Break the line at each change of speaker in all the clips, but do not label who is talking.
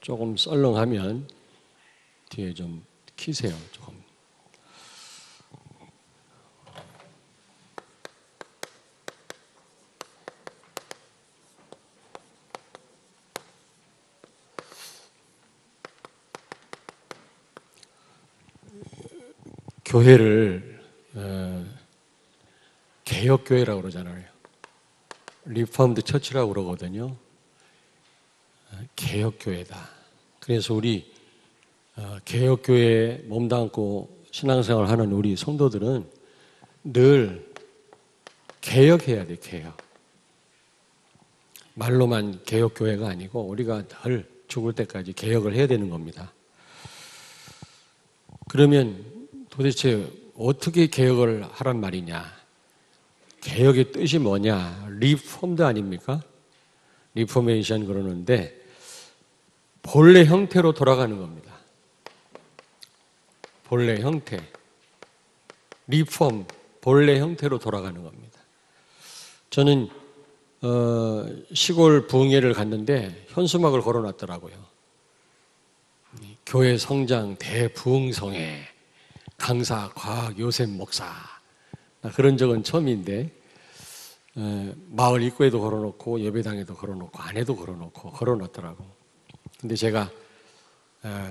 조금 썰렁하면 뒤에 좀 키세요. 조금. 교회를 개혁교회라고 그러잖아요. 리폼드 처치라고 그러거든요. 개혁교회다. 그래서 우리 개혁교회에 몸담고 신앙생활을 하는 우리 성도들은 늘 개혁해야 돼. 개혁. 말로만 개혁교회가 아니고 우리가 늘 죽을 때까지 개혁을 해야 되는 겁니다. 그러면 도대체 어떻게 개혁을 하란 말이냐? 개혁의 뜻이 뭐냐? 리폼드 아닙니까? 리포메이션 그러는데 본래 형태로 돌아가는 겁니다. 본래 형태. 리폼, 본래 형태로 돌아가는 겁니다. 저는 시골 부흥회를 갔는데 현수막을 걸어놨더라고요. 교회 성장 대부흥성회 강사 과학 요셉 목사. 그런 적은 처음인데 마을 입구에도 걸어놓고 예배당에도 걸어놓고 안에도 걸어놓더라고. 근데 제가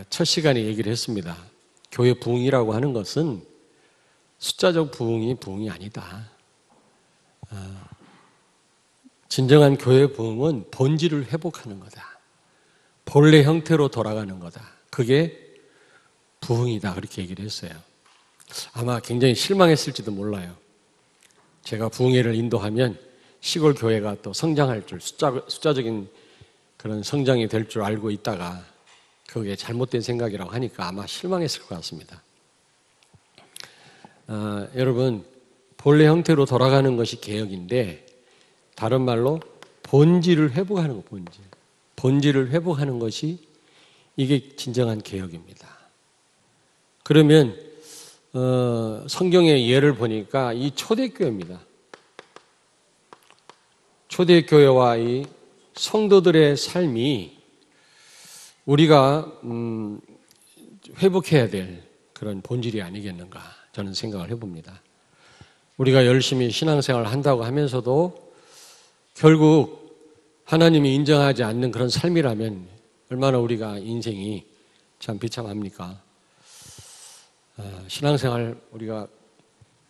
첫 시간에 얘기를 했습니다. 교회 부흥이라고 하는 것은 숫자적 부흥이 아니다. 진정한 교회 부흥은 본질을 회복하는 거다. 본래 형태로 돌아가는 거다. 그게 부흥이다. 그렇게 얘기를 했어요. 아마 굉장히 실망했을지도 몰라요. 제가 부흥회를 인도하면 시골 교회가 또 성장할 줄, 숫자적인 그런 성장이 될 줄 알고 있다가 그게 잘못된 생각이라고 하니까 아마 실망했을 것 같습니다. 여러분, 본래 형태로 돌아가는 것이 개혁인데 다른 말로 본질을 회복하는 것, 본질을 회복하는 것이 이게 진정한 개혁입니다. 그러면 성경의 예를 보니까 이 초대교회입니다. 초대교회와 이 성도들의 삶이 우리가 회복해야 될 그런 본질이 아니겠는가 저는 생각을 해봅니다. 우리가 열심히 신앙생활을 한다고 하면서도 결국 하나님이 인정하지 않는 그런 삶이라면 얼마나 우리가 인생이 참 비참합니까? 신앙생활 우리가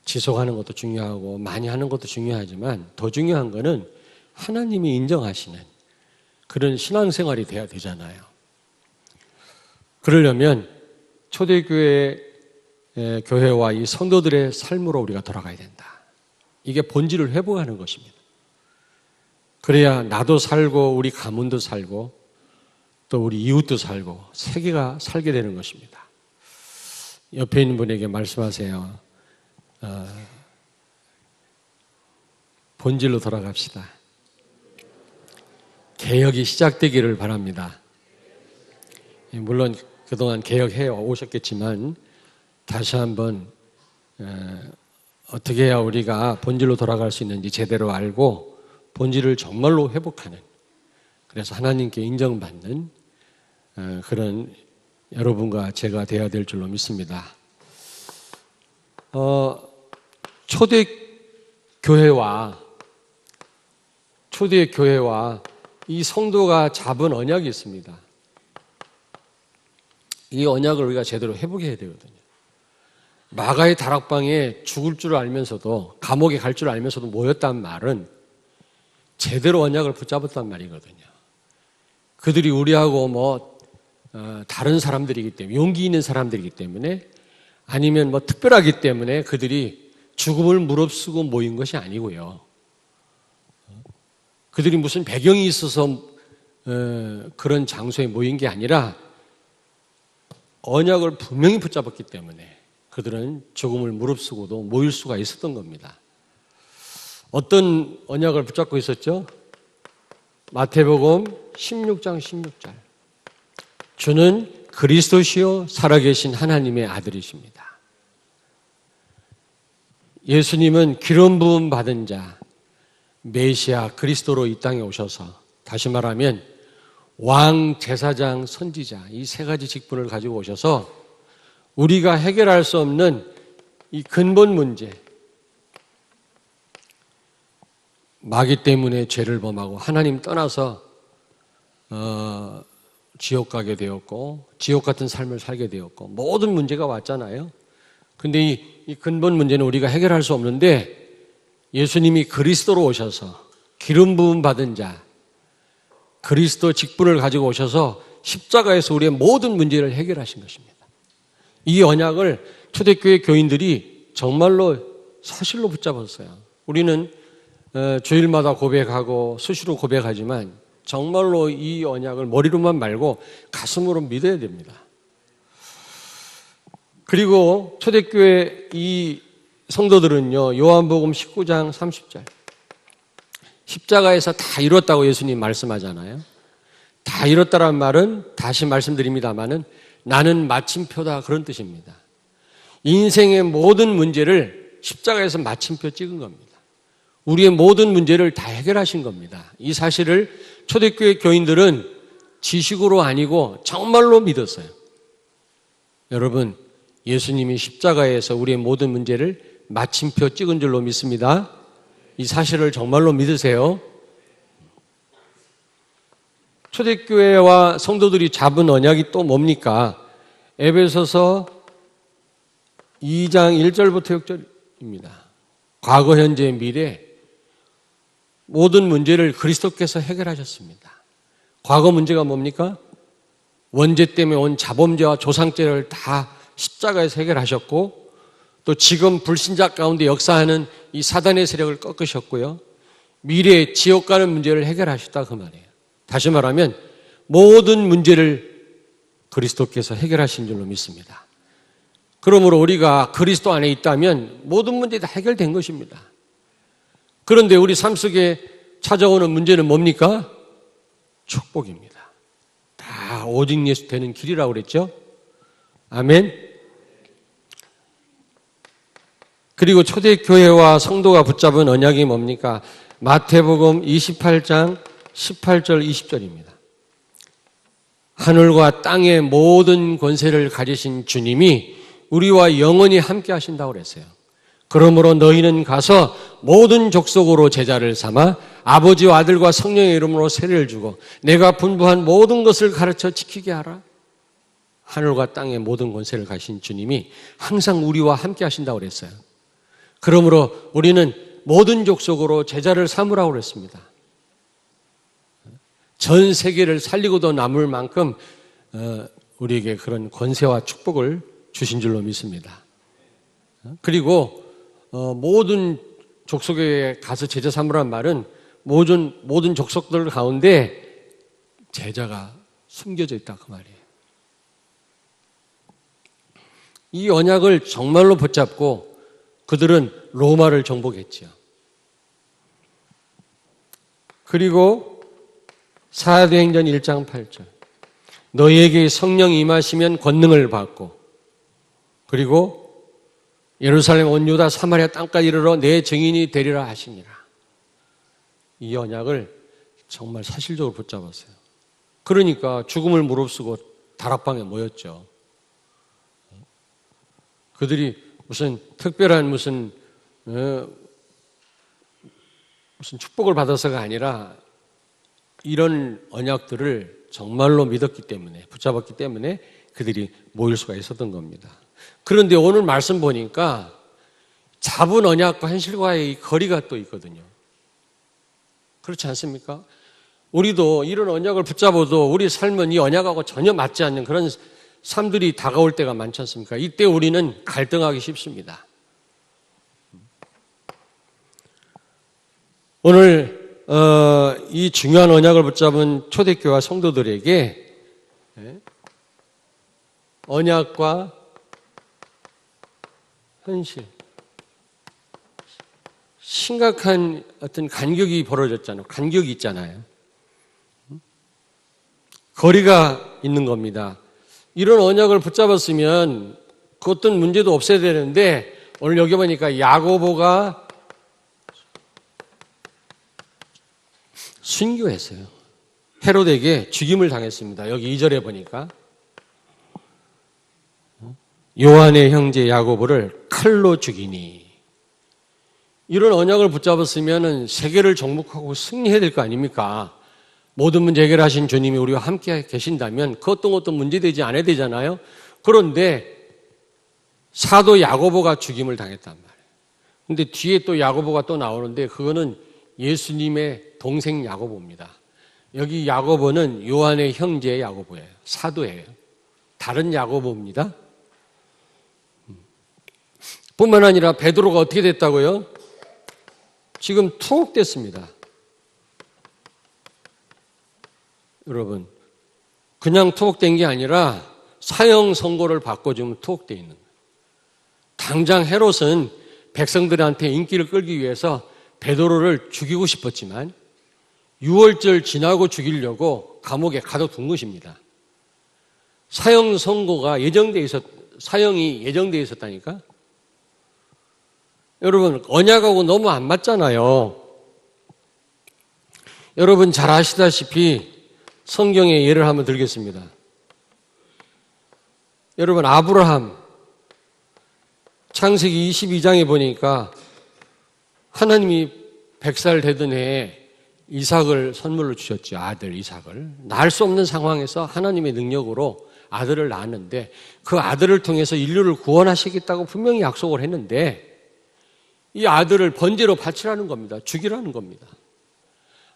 지속하는 것도 중요하고 많이 하는 것도 중요하지만 더 중요한 거는 하나님이 인정하시는 그런 신앙생활이 돼야 되잖아요. 그러려면 초대교회 교회와 이 성도들의 삶으로 우리가 돌아가야 된다. 이게 본질을 회복하는 것입니다. 그래야 나도 살고 우리 가문도 살고 또 우리 이웃도 살고 세계가 살게 되는 것입니다. 옆에 있는 분에게 말씀하세요. 본질로 돌아갑시다. 개혁이 시작되기를 바랍니다. 물론 그동안 개혁해 오셨겠지만 다시 한번 어떻게 해야 우리가 본질로 돌아갈 수 있는지 제대로 알고 본질을 정말로 회복하는, 그래서 하나님께 인정받는 그런 여러분과 제가 되어야 될 줄로 믿습니다. 초대교회와 이 성도가 잡은 언약이 있습니다. 이 언약을 우리가 제대로 회복해야 되거든요. 마가의 다락방에 죽을 줄 알면서도, 감옥에 갈 줄 알면서도 모였단 말은 제대로 언약을 붙잡았단 말이거든요. 그들이 우리하고 다른 사람들이기 때문에, 용기 있는 사람들이기 때문에, 아니면 특별하기 때문에 그들이 죽음을 무릅쓰고 모인 것이 아니고요. 그들이 무슨 배경이 있어서 그런 장소에 모인 게 아니라 언약을 분명히 붙잡았기 때문에 그들은 죽음을 무릅쓰고도 모일 수가 있었던 겁니다. 어떤 언약을 붙잡고 있었죠? 마태복음 16장 16절. 주는 그리스도시요 살아계신 하나님의 아들이십니다. 예수님은 기름 부음 받은 자, 메시아 그리스도로 이 땅에 오셔서, 다시 말하면 왕, 제사장, 선지자 이 세 가지 직분을 가지고 오셔서 우리가 해결할 수 없는 이 근본 문제, 마귀 때문에 죄를 범하고 하나님 떠나서 지옥 가게 되었고 지옥 같은 삶을 살게 되었고 모든 문제가 왔잖아요. 근데 이 근본 문제는 우리가 해결할 수 없는데 예수님이 그리스도로 오셔서 기름 부음 받은 자, 그리스도 직분을 가지고 오셔서 십자가에서 우리의 모든 문제를 해결하신 것입니다. 이 언약을 초대교회 교인들이 정말로 사실로 붙잡았어요. 우리는 주일마다 고백하고 수시로 고백하지만 정말로 이 언약을 머리로만 말고 가슴으로 믿어야 됩니다. 그리고 초대교회 이 성도들은요, 요한복음 19장 30절 십자가에서 다 이뤘다고 예수님 말씀하잖아요. 다 이뤘다란 말은 다시 말씀드립니다마는 나는 마침표다 그런 뜻입니다. 인생의 모든 문제를 십자가에서 마침표 찍은 겁니다. 우리의 모든 문제를 다 해결하신 겁니다. 이 사실을 초대교회 교인들은 지식으로 아니고 정말로 믿었어요. 여러분, 예수님이 십자가에서 우리의 모든 문제를 마침표 찍은 줄로 믿습니다. 이 사실을 정말로 믿으세요. 초대교회와 성도들이 잡은 언약이 또 뭡니까? 에베소서 2장 1절부터 6절입니다. 과거, 현재, 미래 모든 문제를 그리스도께서 해결하셨습니다. 과거 문제가 뭡니까? 원죄 때문에 온 자범죄와 조상죄를 다 십자가에서 해결하셨고 또 지금 불신자 가운데 역사하는 이 사단의 세력을 꺾으셨고요. 미래에 지옥 가는 문제를 해결하셨다 그 말이에요. 다시 말하면 모든 문제를 그리스도께서 해결하신 줄로 믿습니다. 그러므로 우리가 그리스도 안에 있다면 모든 문제 다 해결된 것입니다. 그런데 우리 삶 속에 찾아오는 문제는 뭡니까? 축복입니다. 다 오직 예수 되는 길이라고 그랬죠? 아멘. 그리고 초대교회와 성도가 붙잡은 언약이 뭡니까? 마태복음 28장 18절 20절입니다. 하늘과 땅의 모든 권세를 가지신 주님이 우리와 영원히 함께 하신다고 그랬어요. 그러므로 너희는 가서 모든 족속으로 제자를 삼아 아버지와 아들과 성령의 이름으로 세례를 주고 내가 분부한 모든 것을 가르쳐 지키게 하라. 하늘과 땅의 모든 권세를 가진 주님이 항상 우리와 함께 하신다고 그랬어요. 그러므로 우리는 모든 족속으로 제자를 삼으라고 그랬습니다. 전 세계를 살리고도 남을 만큼 우리에게 그런 권세와 축복을 주신 줄로 믿습니다. 그리고 모든 족속에 가서 제자 삼으란 말은 모든 족속들 가운데 제자가 숨겨져 있다 그 말이에요. 이 언약을 정말로 붙잡고 그들은 로마를 정복했지요. 그리고 사도행전 1장 8절 너희에게 성령이 임하시면 권능을 받고 그리고 예루살렘 온 유다 사마리아 땅까지 이르러 내 증인이 되리라 하시니라. 이 언약을 정말 사실적으로 붙잡았어요. 그러니까 죽음을 무릅쓰고 다락방에 모였죠. 그들이 무슨 특별한 무슨 축복을 받아서가 아니라 이런 언약들을 정말로 믿었기 때문에 붙잡았기 때문에 그들이 모일 수가 있었던 겁니다. 그런데 오늘 말씀 보니까 잡은 언약과 현실과의 거리가 또 있거든요. 그렇지 않습니까? 우리도 이런 언약을 붙잡아도 우리 삶은 이 언약하고 전혀 맞지 않는 그런 삶들이 다가올 때가 많지 않습니까? 이때 우리는 갈등하기 쉽습니다. 오늘 이 중요한 언약을 붙잡은 초대교회와 성도들에게 언약과 현실, 심각한 어떤 간격이 벌어졌잖아요. 간격이 있잖아요. 거리가 있는 겁니다. 이런 언약을 붙잡았으면 그 어떤 문제도 없어야 되는데 오늘 여기 보니까 야고보가 순교했어요. 헤롯에게 죽임을 당했습니다. 여기 2절에 보니까 요한의 형제 야고보를 칼로 죽이니. 이런 언약을 붙잡았으면 세계를 정복하고 승리해야 될 거 아닙니까? 모든 문제 해결하신 주님이 우리와 함께 계신다면 그 어떤 것도 문제되지 않아야 되잖아요. 그런데 사도 야고보가 죽임을 당했단 말이에요. 근데 뒤에 또 야고보가 또 나오는데 그거는 예수님의 동생 야고보입니다. 여기 야고보는 요한의 형제 야고보예요. 사도예요. 다른 야고보입니다. 뿐만 아니라 베드로가 어떻게 됐다고요? 지금 투옥됐습니다. 여러분, 그냥 투옥된 게 아니라 사형 선고를 받고 지금 투옥되어 있는 거예요. 당장 헤롯은 백성들한테 인기를 끌기 위해서 베드로를 죽이고 싶었지만 6월절 지나고 죽이려고 감옥에 가둬둔 것입니다. 사형이 예정되어 있었다니까? 여러분, 언약하고 너무 안 맞잖아요. 여러분 잘 아시다시피 성경의 예를 한번 들겠습니다. 여러분, 아브라함, 창세기 22장에 보니까 하나님이 100살 되던 해에 이삭을 선물로 주셨죠. 아들 이삭을. 낳을 수 없는 상황에서 하나님의 능력으로 아들을 낳았는데 그 아들을 통해서 인류를 구원하시겠다고 분명히 약속을 했는데 이 아들을 번제로 바치라는 겁니다. 죽이라는 겁니다.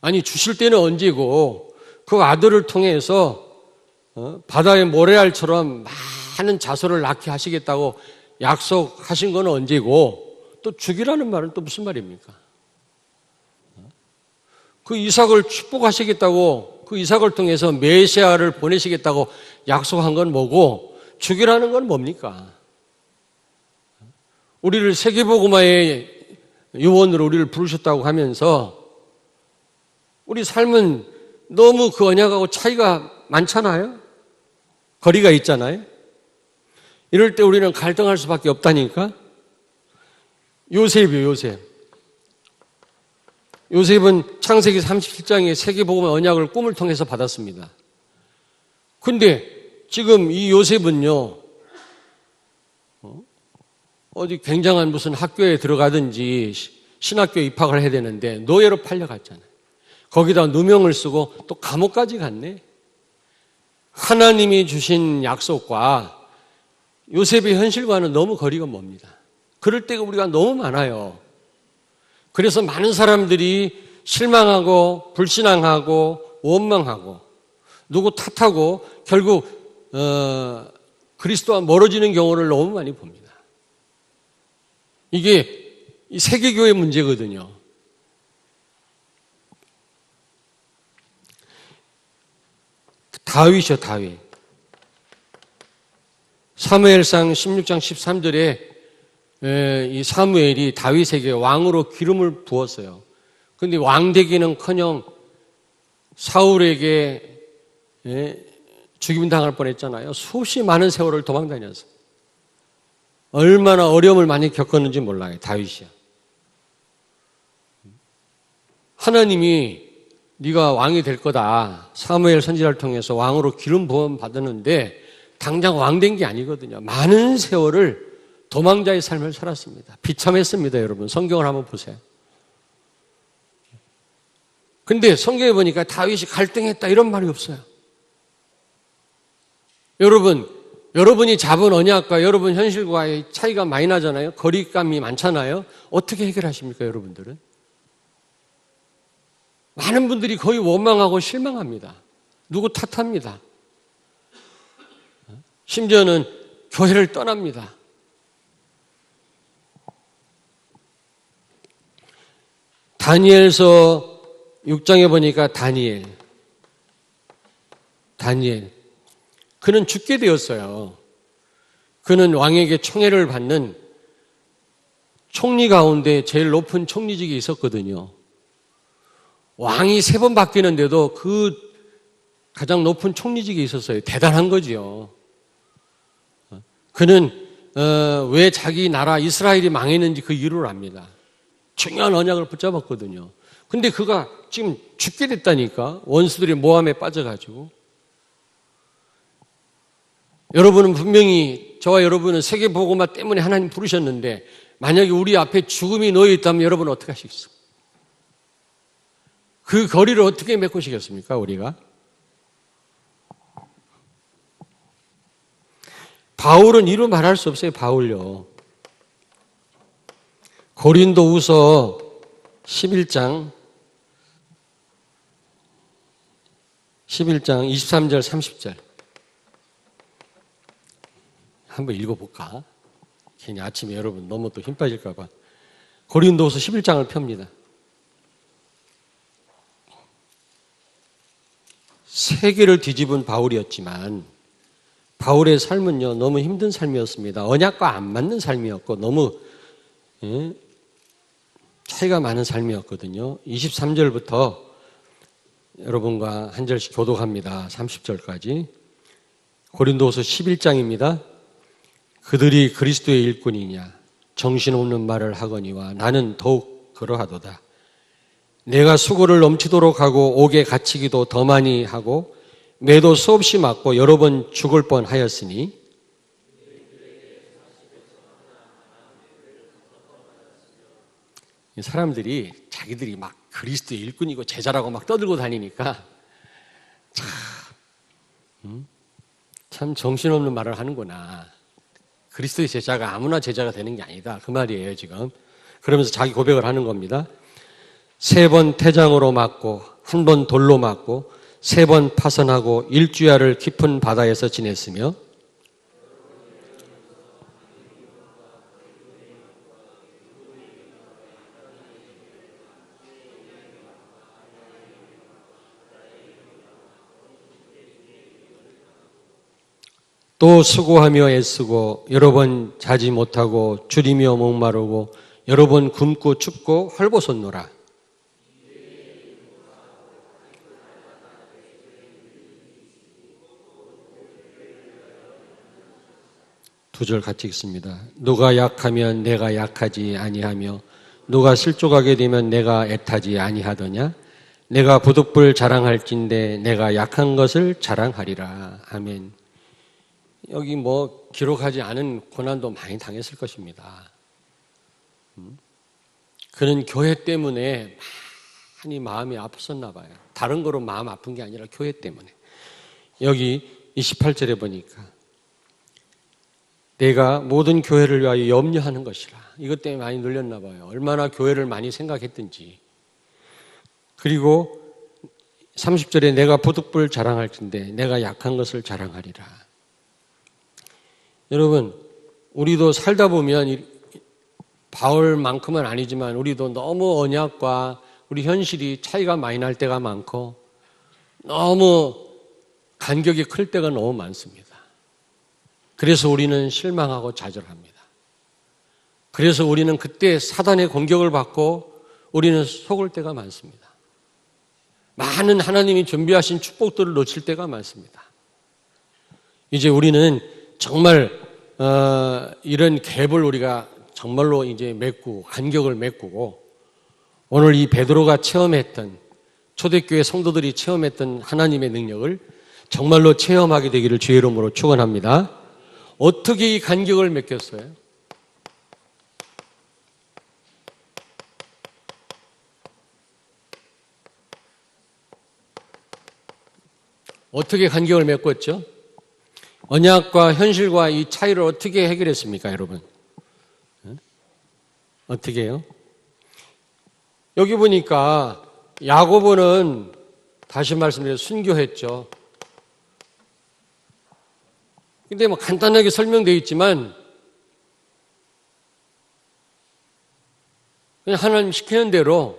아니, 주실 때는 언제고 그 아들을 통해서 바다의 모래알처럼 많은 자손을 낳게 하시겠다고 약속하신 건 언제고 또 죽이라는 말은 또 무슨 말입니까? 그 이삭을 축복하시겠다고 그 이삭을 통해서 메시아를 보내시겠다고 약속한 건 뭐고 죽이라는 건 뭡니까? 우리를 세계복음화의 요원으로 우리를 부르셨다고 하면서 우리 삶은 너무 그 언약하고 차이가 많잖아요? 거리가 있잖아요? 이럴 때 우리는 갈등할 수밖에 없다니까? 요셉이에요, 요셉은 창세기 37장에 세계복음의 언약을 꿈을 통해서 받았습니다. 근데 지금 이 요셉은요, 어디 굉장한 무슨 학교에 들어가든지 신학교에 입학을 해야 되는데 노예로 팔려갔잖아요. 거기다 누명을 쓰고 또 감옥까지 갔네. 하나님이 주신 약속과 요셉의 현실과는 너무 거리가 멉니다. 그럴 때가 우리가 너무 많아요. 그래서 많은 사람들이 실망하고 불신앙하고 원망하고 누구 탓하고 결국 그리스도와 멀어지는 경우를 너무 많이 봅니다. 이게 이 세계교회 문제거든요. 다윗이요, 다윗. 사무엘상 16장 13절에 이 사무엘이 다윗에게 왕으로 기름을 부었어요. 그런데 왕 되기는커녕 사울에게 죽임 당할 뻔했잖아요. 수없이 많은 세월을 도망다녔어. 얼마나 어려움을 많이 겪었는지 몰라요, 다윗이요. 하나님이 네가 왕이 될 거다. 사무엘 선지자를 통해서 왕으로 기름 부음 받았는데 당장 왕 된 게 아니거든요. 많은 세월을 도망자의 삶을 살았습니다. 비참했습니다, 여러분. 성경을 한번 보세요. 근데 성경에 보니까 다윗이 갈등했다 이런 말이 없어요. 여러분이 잡은 언약과 여러분 현실과의 차이가 많이 나잖아요. 거리감이 많잖아요. 어떻게 해결하십니까, 여러분들은? 많은 분들이 거의 원망하고 실망합니다. 누구 탓합니다. 심지어는 교회를 떠납니다. 다니엘서 6장에 보니까 다니엘. 그는 죽게 되었어요. 그는 왕에게 총애를 받는 총리 가운데 제일 높은 총리직이 있었거든요. 왕이 3번 바뀌는데도 그 가장 높은 총리직이 있었어요. 대단한 거지요. 그는 왜 자기 나라 이스라엘이 망했는지 그 이유를 압니다. 중요한 언약을 붙잡았거든요. 근데 그가 지금 죽게 됐다니까. 원수들의 모함에 빠져가지고. 여러분은 분명히, 저와 여러분은 세계복음화 때문에 하나님 부르셨는데 만약에 우리 앞에 죽음이 놓여 있다면 여러분은 어떻게 하시겠어요? 그 거리를 어떻게 메꾸시겠습니까, 우리가? 바울은 이루 말할 수 없어요, 바울요. 고린도후서 11장 23절 30절 한번 읽어볼까? 괜히 아침에 여러분 너무 또 힘 빠질까 봐. 고린도후서 11장을 펴니다. 세계를 뒤집은 바울이었지만 바울의 삶은요 너무 힘든 삶이었습니다. 언약과 안 맞는 삶이었고 너무 차이가 많은 삶이었거든요. 23절부터 여러분과 한 절씩 교독합니다. 30절까지. 고린도후서 11장입니다. 그들이 그리스도의 일꾼이냐 정신없는 말을 하거니와 나는 더욱 그러하도다. 내가 수고를 넘치도록 하고 옥에 갇히기도 더 많이 하고 매도 수없이 맞고 여러 번 죽을 뻔하였으니 사람들이 자기들이 막 그리스도의 일꾼이고 제자라고 막 떠들고 다니니까 참 정신없는 말을 하는구나. 그리스도의 제자가 아무나 제자가 되는 게 아니다. 그 말이에요, 지금. 그러면서 자기 고백을 하는 겁니다. 3번 태장으로 맞고, 1번 돌로 맞고, 3번 파선하고, 일주야를 깊은 바다에서 지냈으며, 또 수고하며 애쓰고 여러 번 자지 못하고 줄이며 목마르고 여러 번 굶고 춥고 헐벗었노라. 두 절 같이 읽습니다. 누가 약하면 내가 약하지 아니하며 누가 실족하게 되면 내가 애타지 아니하더냐. 내가 부득불 자랑할진대 내가 약한 것을 자랑하리라. 아멘. 여기 뭐 기록하지 않은 고난도 많이 당했을 것입니다. 그는 교회 때문에 많이 마음이 아팠었나 봐요. 다른 거로 마음 아픈 게 아니라 교회 때문에. 여기 28절에 보니까 내가 모든 교회를 위하여 염려하는 것이라. 이것 때문에 많이 눌렸나 봐요. 얼마나 교회를 많이 생각했든지. 그리고 30절에 내가 부득불 자랑할진대 내가 약한 것을 자랑하리라. 여러분, 우리도 살다 보면 바울만큼은 아니지만 우리도 너무 언약과 우리 현실이 차이가 많이 날 때가 많고 너무 간격이 클 때가 너무 많습니다. 그래서 우리는 실망하고 좌절합니다. 그래서 우리는 그때 사단의 공격을 받고 우리는 속을 때가 많습니다. 많은 하나님이 준비하신 축복들을 놓칠 때가 많습니다. 이제 우리는 정말 이런 갭을 우리가 정말로 이제 메꾸고 간격을 메꾸고 오늘 이 베드로가 체험했던 초대교회 성도들이 체험했던 하나님의 능력을 정말로 체험하게 되기를 주의 이름으로 축원합니다. 어떻게 이 간격을 맺겠어요? 어떻게 간격을 맺었죠? 언약과 현실과 이 차이를 어떻게 해결했습니까, 여러분? 어떻게 해요? 여기 보니까 야고보는 다시 말씀드려 순교했죠. 근데 뭐 간단하게 설명되어 있지만 그냥 하나님 시키는 대로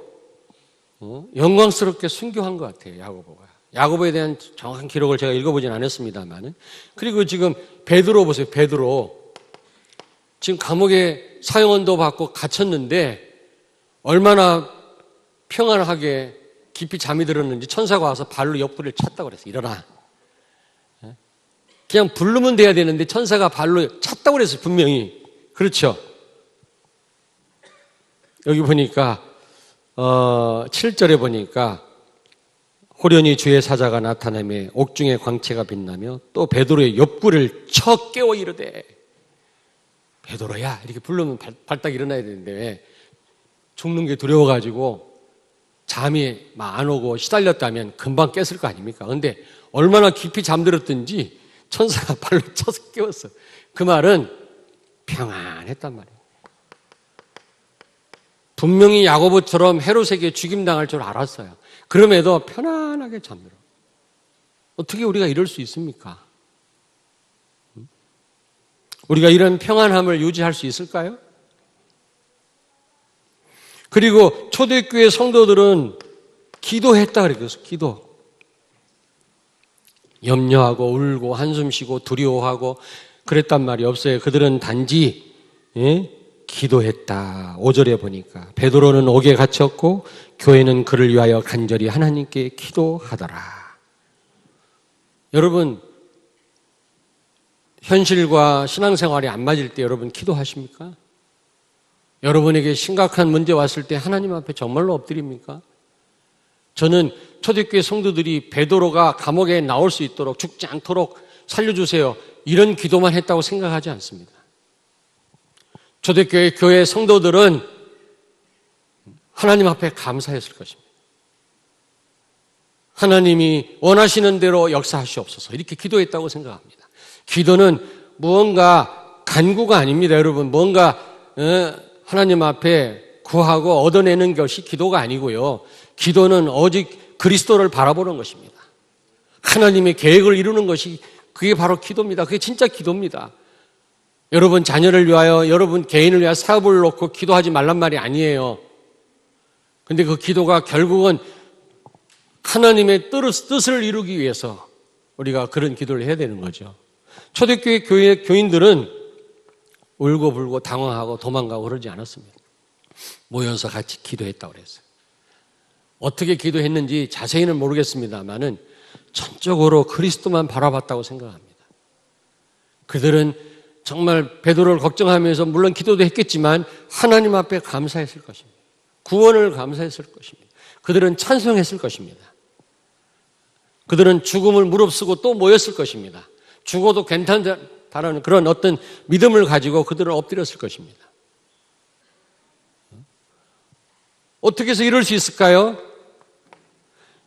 영광스럽게 순교한 것 같아요, 야고보가. 야고보에 대한 정확한 기록을 제가 읽어보진 않았습니다만. 그리고 지금 베드로 보세요. 베드로 지금 감옥에 사형언도 받고 갇혔는데 얼마나 평안하게 깊이 잠이 들었는지 천사가 와서 발로 옆구리를 찼다고 그랬어요. 일어나. 그냥 부르면 돼야 되는데 천사가 발로 찼다고 그랬어요. 분명히. 그렇죠. 여기 보니까 7절에 보니까 호련히 주의 사자가 나타나며 옥중의 광채가 빛나며 또 베드로의 옆구리를 쳐 깨워 이르되, 베드로야 이렇게 부르면 발딱 일어나야 되는데 왜 죽는 게 두려워가지고 잠이 막 안 오고 시달렸다면 금방 깼을 거 아닙니까? 그런데 얼마나 깊이 잠들었든지 천사가 발로 쳐서 깨웠어요. 그 말은 평안했단 말이에요. 분명히 야고보처럼 헤롯에게 죽임당할 줄 알았어요. 그럼에도 편안하게 잠들어. 어떻게 우리가 이럴 수 있습니까? 우리가 이런 평안함을 유지할 수 있을까요? 그리고 초대교회 성도들은 기도했다 그랬어요. 기도. 염려하고 울고 한숨 쉬고 두려워하고 그랬단 말이 없어요. 그들은 단지 기도했다. 5절에 보니까 베드로는 옥에 갇혔고 교회는 그를 위하여 간절히 하나님께 기도하더라. 여러분, 현실과 신앙생활이 안 맞을 때 여러분 기도하십니까? 여러분에게 심각한 문제 왔을 때 하나님 앞에 정말로 엎드립니까? 저는 초대교회 성도들이 베드로가 감옥에 나올 수 있도록, 죽지 않도록 살려주세요, 이런 기도만 했다고 생각하지 않습니다. 초대교회 교회 성도들은 하나님 앞에 감사했을 것입니다. 하나님이 원하시는 대로 역사하시옵소서, 이렇게 기도했다고 생각합니다. 기도는 무언가 간구가 아닙니다. 여러분, 뭔가 하나님 앞에 구하고 얻어내는 것이 기도가 아니고요. 기도는 오직 그리스도를 바라보는 것입니다. 하나님의 계획을 이루는 것이, 그게 바로 기도입니다. 그게 진짜 기도입니다. 여러분 자녀를 위하여, 여러분 개인을 위하여 사업을 놓고 기도하지 말란 말이 아니에요. 근데 그 기도가 결국은 하나님의 뜻을 이루기 위해서 우리가 그런 기도를 해야 되는 거죠. 초대교회 교회 교인들은 울고 불고 당황하고 도망가고 그러지 않았습니다. 모여서 같이 기도했다고 그랬어요. 어떻게 기도했는지 자세히는 모르겠습니다만은 전적으로 그리스도만 바라봤다고 생각합니다. 그들은 정말 베드로를 걱정하면서 물론 기도도 했겠지만 하나님 앞에 감사했을 것입니다. 구원을 감사했을 것입니다. 그들은 찬송했을 것입니다. 그들은 죽음을 무릅쓰고 또 모였을 것입니다. 죽어도 괜찮다라는 그런 어떤 믿음을 가지고 그들은 엎드렸을 것입니다. 어떻게 해서 이럴 수 있을까요?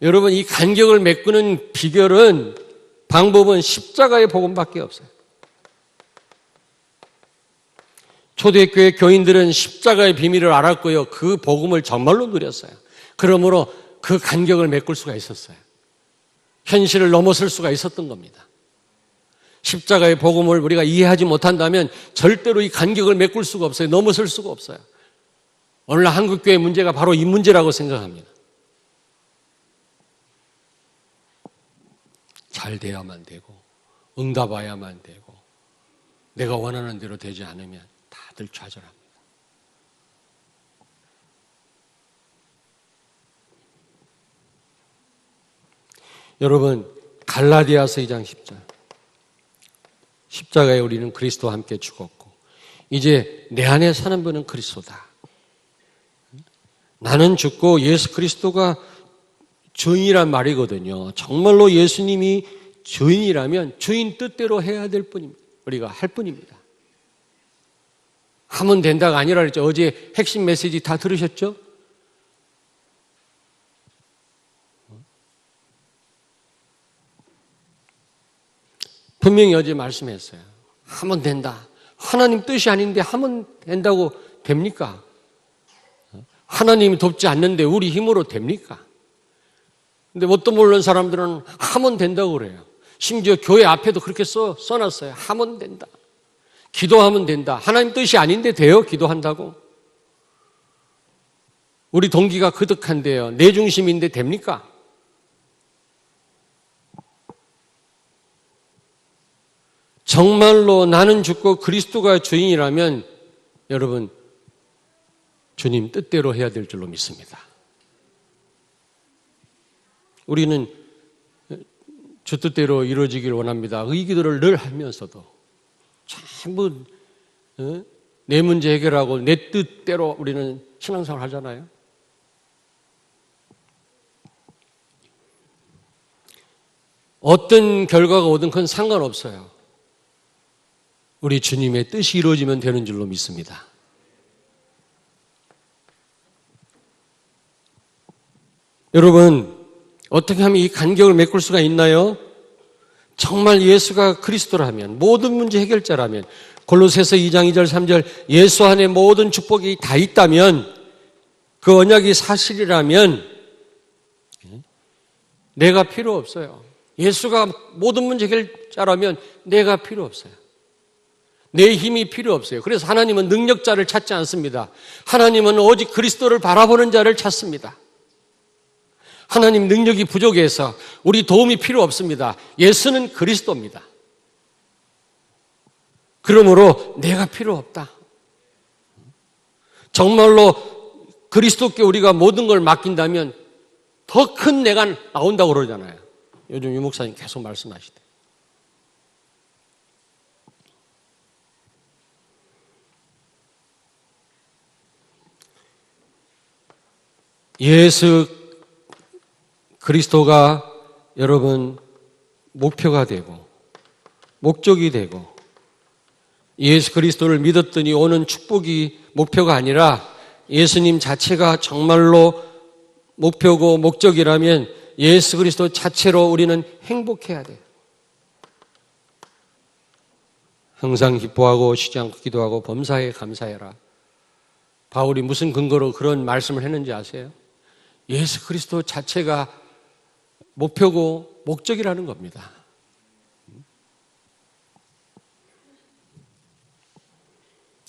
여러분, 이 간격을 메꾸는 비결은, 방법은 십자가의 복음밖에 없어요. 초대교회 교인들은 십자가의 비밀을 알았고요. 그 복음을 정말로 누렸어요. 그러므로 그 간격을 메꿀 수가 있었어요. 현실을 넘어설 수가 있었던 겁니다. 십자가의 복음을 우리가 이해하지 못한다면 절대로 이 간격을 메꿀 수가 없어요. 넘어설 수가 없어요. 오늘날 한국교회의 문제가 바로 이 문제라고 생각합니다. 잘 돼야만 되고 응답 와야만 되고 내가 원하는 대로 되지 않으면 다들 좌절합니다. 여러분, 갈라디아서 2장 10절, 십자가에 우리는 그리스도와 함께 죽었고 이제 내 안에 사는 분은 그리스도다. 나는 죽고 예수 그리스도가 주인이란 말이거든요. 정말로 예수님이 주인이라면 주인 뜻대로 해야 될 뿐입니다. 우리가 할 뿐입니다. 하면 된다가 아니라 그랬죠. 어제 핵심 메시지 다 들으셨죠? 분명히 어제 말씀했어요. 하면 된다. 하나님 뜻이 아닌데 하면 된다고 됩니까? 하나님이 돕지 않는데 우리 힘으로 됩니까? 근데 뭣도 모르는 사람들은 하면 된다고 그래요. 심지어 교회 앞에도 그렇게 써놨어요. 하면 된다. 기도하면 된다. 하나님 뜻이 아닌데 돼요? 기도한다고? 우리 동기가 그득한데요. 내 중심인데 됩니까? 정말로 나는 죽고 그리스도가 주인이라면 여러분, 주님 뜻대로 해야 될 줄로 믿습니다. 우리는 주 뜻대로 이루어지길 원합니다. 이 기도를 늘 하면서도 전부 내 문제 해결하고 내 뜻대로 우리는 신앙생활 하잖아요. 어떤 결과가 오든 그건 상관없어요. 우리 주님의 뜻이 이루어지면 되는 줄로 믿습니다. 여러분, 어떻게 하면 이 간격을 메꿀 수가 있나요? 정말 예수가 그리스도라면, 모든 문제 해결자라면, 골로새서 2장 2절 3절 예수 안에 모든 축복이 다 있다면, 그 언약이 사실이라면 내가 필요 없어요. 예수가 모든 문제 해결자라면 내가 필요 없어요. 내 힘이 필요 없어요. 그래서 하나님은 능력자를 찾지 않습니다. 하나님은 오직 그리스도를 바라보는 자를 찾습니다. 하나님 능력이 부족해서 우리 도움이 필요 없습니다. 예수는 그리스도입니다. 그러므로 내가 필요 없다. 정말로 그리스도께 우리가 모든 걸 맡긴다면 더 큰 내가 나온다고 그러잖아요. 요즘 유 목사님 계속 말씀하시대. 예수 그리스도가 여러분 목표가 되고 목적이 되고 예수 그리스도를 믿었더니 오는 축복이 목표가 아니라 예수님 자체가 정말로 목표고 목적이라면 예수 그리스도 자체로 우리는 행복해야 돼요. 항상 기뻐하고 쉬지 않고 기도하고 범사에 감사해라. 바울이 무슨 근거로 그런 말씀을 했는지 아세요? 예수 그리스도 자체가 목표고 목적이라는 겁니다.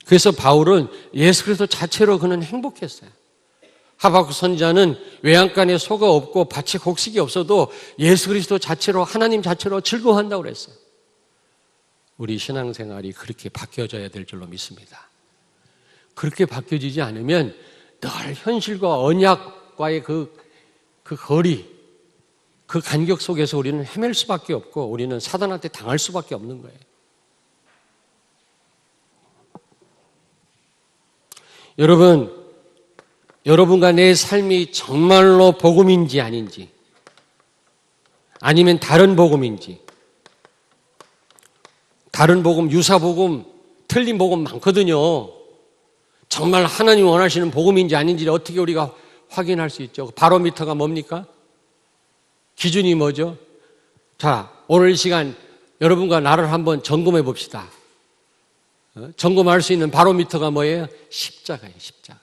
그래서 바울은 예수 그리스도 자체로 그는 행복했어요. 하박국 선지자는 외양간에 소가 없고 밭에 곡식이 없어도 예수 그리스도 자체로 하나님 자체로 즐거워한다고 그랬어요. 우리 신앙생활이 그렇게 바뀌어져야 될 줄로 믿습니다. 그렇게 바뀌어지지 않으면 늘 현실과 언약과의 그 거리, 그 간격 속에서 우리는 헤맬 수밖에 없고 우리는 사단한테 당할 수밖에 없는 거예요. 여러분과 내 삶이 정말로 복음인지 아닌지, 아니면 다른 복음인지, 다른 복음, 유사 복음, 틀린 복음 많거든요. 정말 하나님 원하시는 복음인지 아닌지를 어떻게 우리가 확인할 수 있죠? 바로미터가 뭡니까? 기준이 뭐죠? 자, 오늘 이 시간 여러분과 나를 한번 점검해 봅시다. 점검할 수 있는 바로미터가 뭐예요? 십자가예요, 십자가.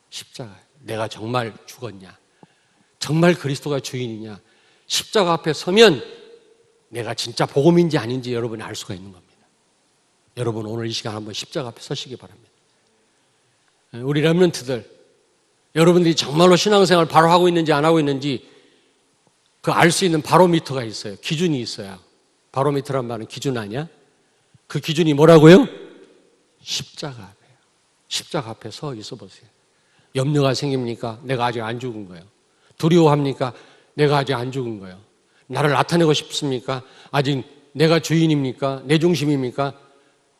십자가. 내가 정말 죽었냐? 정말 그리스도가 주인이냐? 십자가 앞에 서면 내가 진짜 복음인지 아닌지 여러분이 알 수가 있는 겁니다. 여러분 오늘 이 시간 한번 십자가 앞에 서시기 바랍니다. 우리 렘넌트들, 여러분들이 정말로 신앙생활 바로 하고 있는지 안 하고 있는지 그 알 수 있는 바로미터가 있어요. 기준이 있어요. 바로미터란 말은 기준 아니야? 그 기준이 뭐라고요? 십자가 앞에요. 십자가 앞에 서 있어 보세요. 염려가 생깁니까? 내가 아직 안 죽은 거예요. 두려워합니까? 내가 아직 안 죽은 거예요. 나를 나타내고 싶습니까? 아직 내가 주인입니까? 내 중심입니까?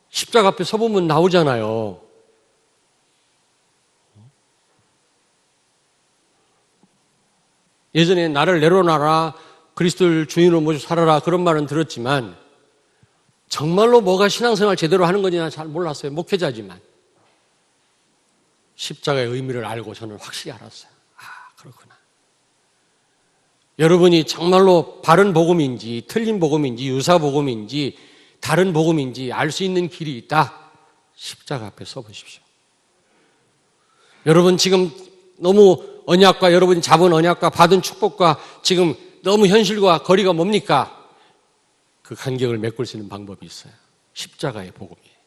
십자가 앞에 서보면 나오잖아요. 예전에 나를 내려놔라, 그리스도를 주인으로 모시고 살아라 그런 말은 들었지만 정말로 뭐가 신앙생활 제대로 하는 건지 잘 몰랐어요. 목회자지만. 십자가의 의미를 알고 저는 확실히 알았어요. 아, 그렇구나. 여러분이 정말로 바른 복음인지 틀린 복음인지 유사 복음인지 다른 복음인지 알 수 있는 길이 있다. 십자가 앞에 서보십시오. 여러분 지금 너무 언약과 여러분이 잡은 언약과 받은 축복과 지금 너무 현실과 거리가 뭡니까? 그 간격을 메꿀 수 있는 방법이 있어요. 십자가의 복음이에요.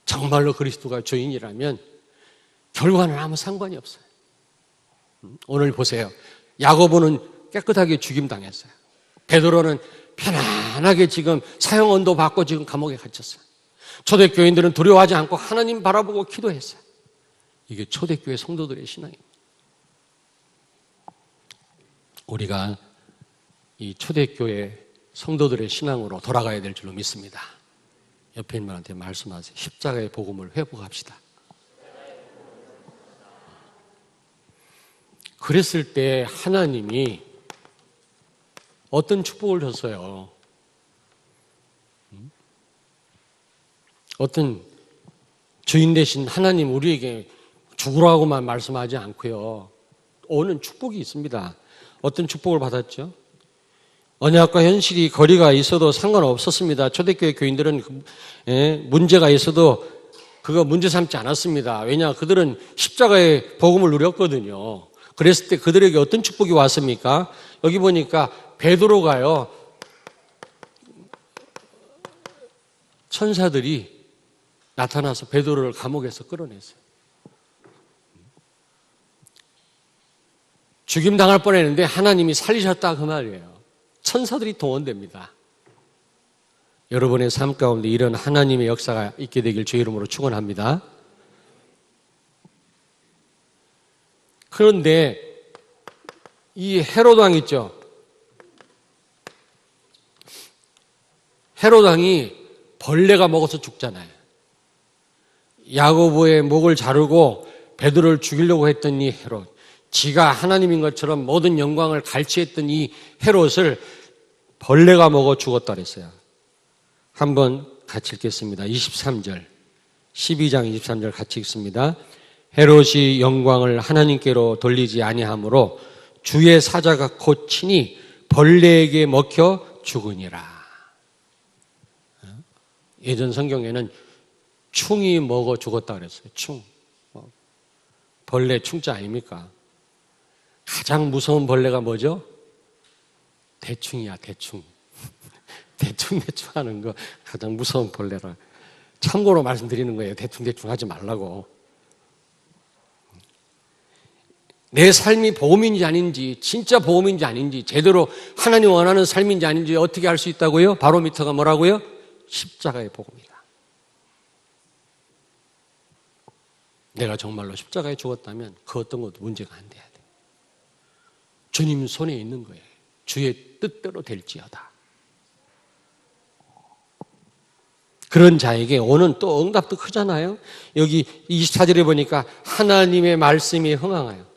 정말로 그리스도가 주인이라면 결과는 아무 상관이 없어요. 오늘 보세요. 야고보는 깨끗하게 죽임당했어요. 베드로는 편안하게 지금 사형언도 받고 지금 감옥에 갇혔어요. 초대교인들은 두려워하지 않고 하나님 바라보고 기도했어요. 이게 초대교회 성도들의 신앙입니다. 우리가 이 초대교회 성도들의 신앙으로 돌아가야 될 줄로 믿습니다. 옆에 있는 분한테 말씀하세요. 십자가의 복음을 회복합시다. 그랬을 때 하나님이 어떤 축복을 줬어요? 어떤 주인 되신 하나님 우리에게 죽으라고만 말씀하지 않고요. 오는 축복이 있습니다. 어떤 축복을 받았죠? 언약과 현실이 거리가 있어도 상관없었습니다. 초대교회 교인들은 문제가 있어도 그거 문제 삼지 않았습니다. 왜냐? 그들은 십자가의 복음을 누렸거든요. 그랬을 때 그들에게 어떤 축복이 왔습니까? 여기 보니까 베드로가요, 천사들이 나타나서 베드로를 감옥에서 끌어냈어요. 죽임 당할 뻔했는데 하나님이 살리셨다 그 말이에요. 천사들이 동원됩니다. 여러분의 삶 가운데 이런 하나님의 역사가 있게 되길 주의 이름으로 축원합니다. 그런데 이 헤롯 왕 있죠? 헤롯 왕이 벌레가 먹어서 죽잖아요. 야고보의 목을 자르고 베드로를 죽이려고 했던 이 헤롯, 지가 하나님인 것처럼 모든 영광을 갈취했던 이 헤롯을 벌레가 먹어 죽었다 그랬어요. 한번 같이 읽겠습니다. 23절, 12장 23절 같이 읽습니다. 헤롯이 영광을 하나님께로 돌리지 아니하므로 주의 사자가 곧 친히 벌레에게 먹혀 죽으니라. 예전 성경에는 충이 먹어 죽었다 그랬어요. 충. 벌레 충자 아닙니까? 가장 무서운 벌레가 뭐죠? 대충이야, 대충. 대충 하는 거 가장 무서운 벌레라. 참고로 말씀드리는 거예요. 대충 하지 말라고. 내 삶이 복음인지 아닌지, 진짜 복음인지 아닌지, 제대로 하나님 원하는 삶인지 아닌지 어떻게 알 수 있다고요? 바로미터가 뭐라고요? 십자가의 복음이다. 내가 정말로 십자가에 죽었다면 그 어떤 것도 문제가 안 돼야 돼. 주님 손에 있는 거예요. 주의 뜻대로 될지어다. 그런 자에게 오는 또 응답도 크잖아요. 여기 24절에 보니까 하나님의 말씀이 흥황하여.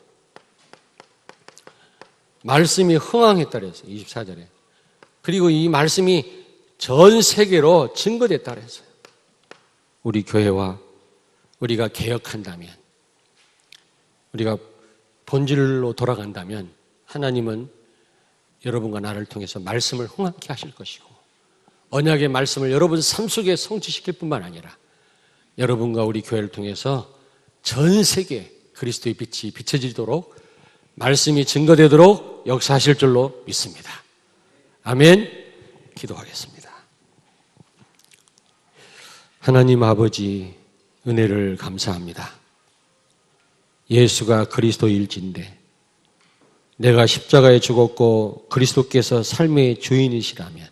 말씀이 흥황했다 그랬어요. 24절에. 그리고 이 말씀이 전 세계로 증거됐다 그랬어요. 우리 교회와 우리가 개혁한다면, 우리가 본질로 돌아간다면 하나님은 여러분과 나를 통해서 말씀을 흥하게 하실 것이고, 언약의 말씀을 여러분 삶 속에 성취시킬 뿐만 아니라 여러분과 우리 교회를 통해서 전 세계 그리스도의 빛이 비춰지도록, 말씀이 증거되도록 역사하실 줄로 믿습니다. 아멘. 기도하겠습니다. 하나님 아버지, 은혜를 감사합니다. 예수가 그리스도일진데 내가 십자가에 죽었고 그리스도께서 삶의 주인이시라면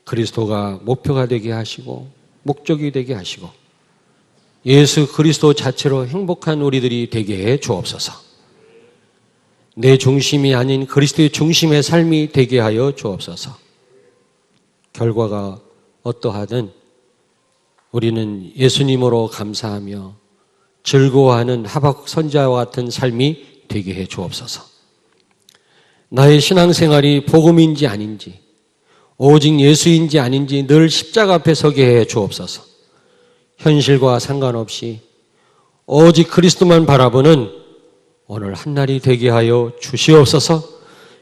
그리스도가 목표가 되게 하시고 목적이 되게 하시고 예수 그리스도 자체로 행복한 우리들이 되게 해 주옵소서. 내 중심이 아닌 그리스도의 중심의 삶이 되게 하여 주옵소서. 결과가 어떠하든 우리는 예수님으로 감사하며 즐거워하는 하박국 선지자와 같은 삶이 되게 해 주옵소서. 나의 신앙생활이 복음인지 아닌지, 오직 예수인지 아닌지 늘 십자가 앞에 서게 해 주옵소서. 현실과 상관없이 오직 그리스도만 바라보는 오늘 한날이 되게 하여 주시옵소서.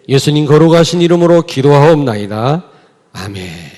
예수님 거룩하신 이름으로 기도하옵나이다. 아멘.